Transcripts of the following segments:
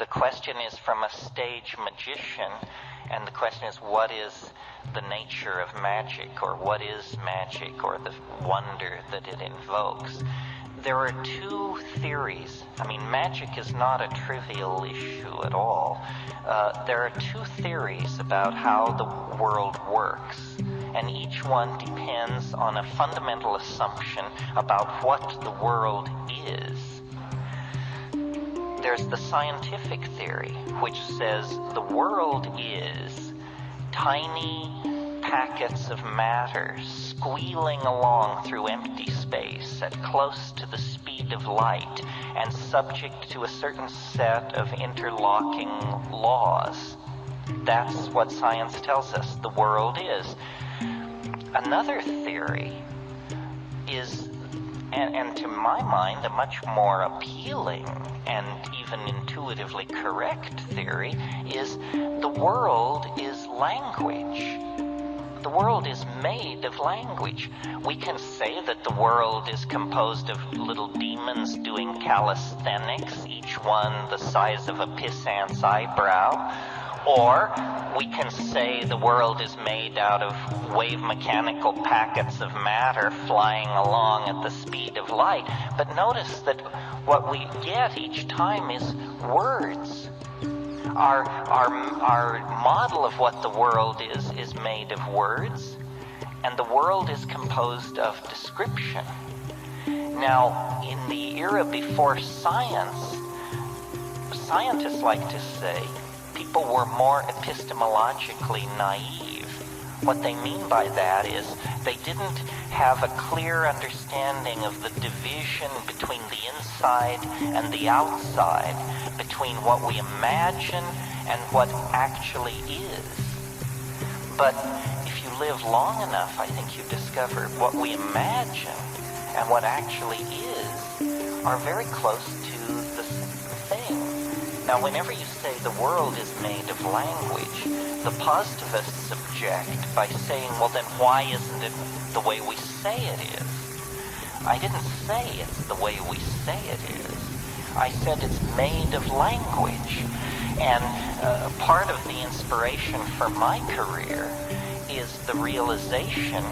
the question is from a stage magician, and the question is, what is the nature of magic, or what is magic, or the wonder that it invokes? There are two theories. I mean, magic is not a trivial issue at all. There are two theories about how the world works, and each one depends on a fundamental assumption about what the world is. There's the scientific theory, which says the world is tiny packets of matter squealing along through empty space at close to the speed of light and subject to a certain set of interlocking laws. That's what science tells us the world is. Another theory is, and to my mind, a much more appealing and even intuitively correct theory, is the world is language. The world is made of language. We can say that the world is composed of little demons doing calisthenics, each one the size of a pissant's eyebrow. Or we can say the world is made out of wave mechanical packets of matter flying along at the speed of light. But notice that what we get each time is words. Our model of what the world is made of words, and the world is composed of description. Now, in the era before science, scientists like to say people were more epistemologically naive. What they mean by that is they didn't have a clear understanding of the division between the inside and the outside, between what we imagine and what actually is. But if you live long enough, I think you discover what we imagine and what actually is are very close to the thing. Now, whenever you say the world is made of language, the positivists object by saying, well, then why isn't it the way we say it is? I didn't say it's the way we say it is. I said it's made of language. And part of the inspiration for my career is the realization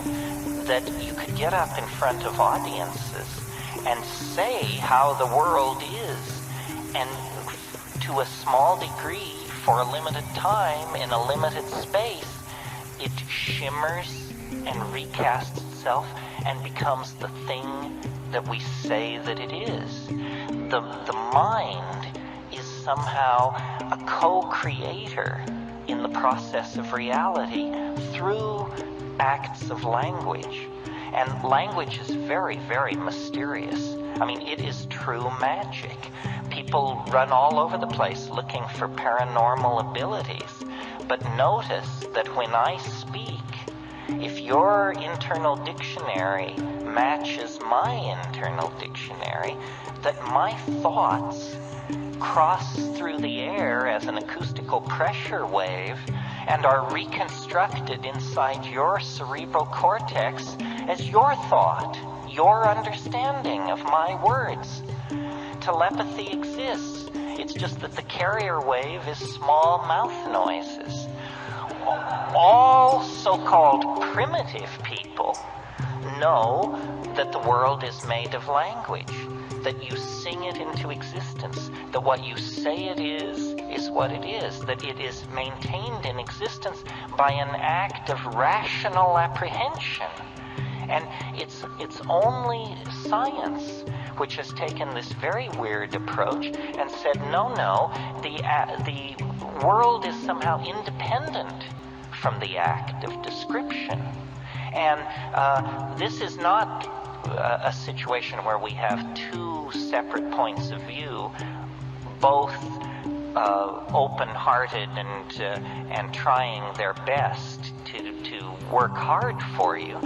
that you could get up in front of audiences and say how the world is, and to a small degree, for a limited time, in a limited space, it shimmers and recasts itself and becomes the thing that we say that it is. The mind is somehow a co-creator in the process of reality through acts of language. And language is very, very mysterious. I mean, it is true magic. People run all over the place looking for paranormal abilities. But notice that when I speak, if your internal dictionary matches my internal dictionary, that my thoughts cross through the air as an acoustical pressure wave and are reconstructed inside your cerebral cortex as your thought, your understanding of my words. Telepathy exists. It's just that the carrier wave is small mouth noises. All so-called primitive people know that the world is made of language, that you sing it into existence, that what you say it is what it is, that it is maintained in existence by an act of rational apprehension. And it's only science which has taken this very weird approach and said, no, the world is somehow independent from the act of description. And this is not a situation where we have two separate points of view, both open-hearted and trying their best to work hard for you.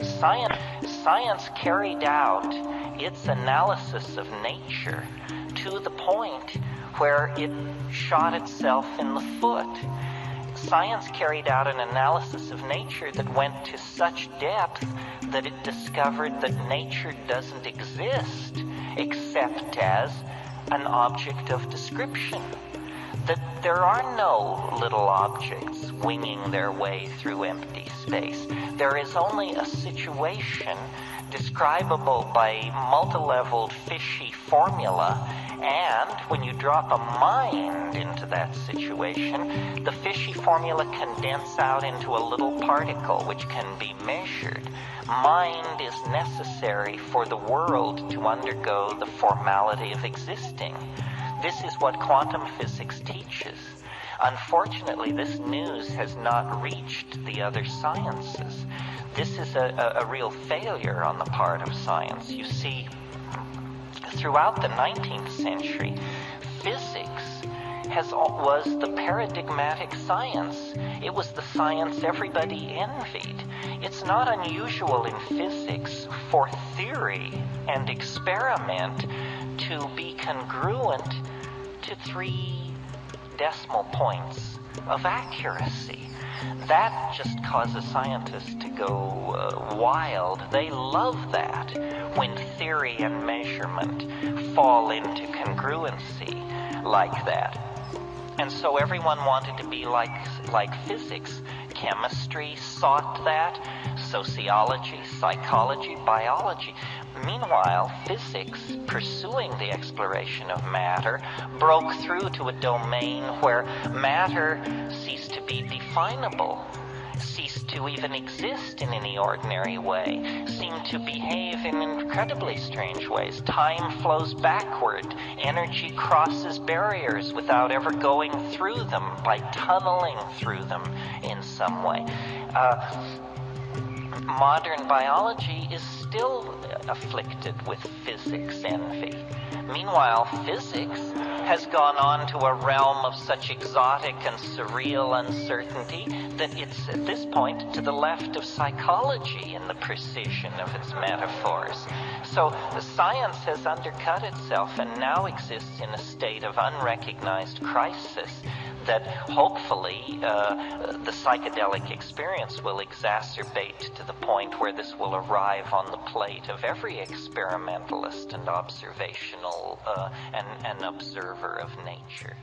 Science carried out its analysis of nature to the point where it shot itself in the foot. Science carried out an analysis of nature that went to such depth that it discovered that nature doesn't exist except as an object of description. that there are no little objects winging their way through empty space. There is only a situation describable by multi-leveled fishy formula, and when you drop a mind into that situation, the fishy formula condenses out into a little particle which can be measured. Mind is necessary for the world to undergo the formality of existing. This is what quantum physics teaches. Unfortunately, this news has not reached the other sciences. This is a real failure on the part of science. You see, throughout the 19th century, physics was the paradigmatic science. It was the science everybody envied. It's not unusual in physics for theory and experiment to be congruent to 3 decimal points of accuracy. That just causes scientists to go wild. They love that when theory and measurement fall into congruency like that. And so everyone wanted to be like physics. Chemistry sought that, sociology, psychology, biology. Meanwhile, physics, pursuing the exploration of matter, broke through to a domain where matter ceased to be definable, ceased to even exist in any ordinary way, seemed to behave in incredibly strange ways. Time flows backward. Energy crosses barriers without ever going through them, by tunneling through them in some way. Modern biology is still afflicted with physics envy. Meanwhile, physics has gone on to a realm of such exotic and surreal uncertainty that it's at this point to the left of psychology in the precision of its metaphors. So the science has undercut itself and now exists in a state of unrecognized crisis that hopefully the psychedelic experience will exacerbate to the point where this will arrive on the plate of every experimentalist and observational and observer of nature.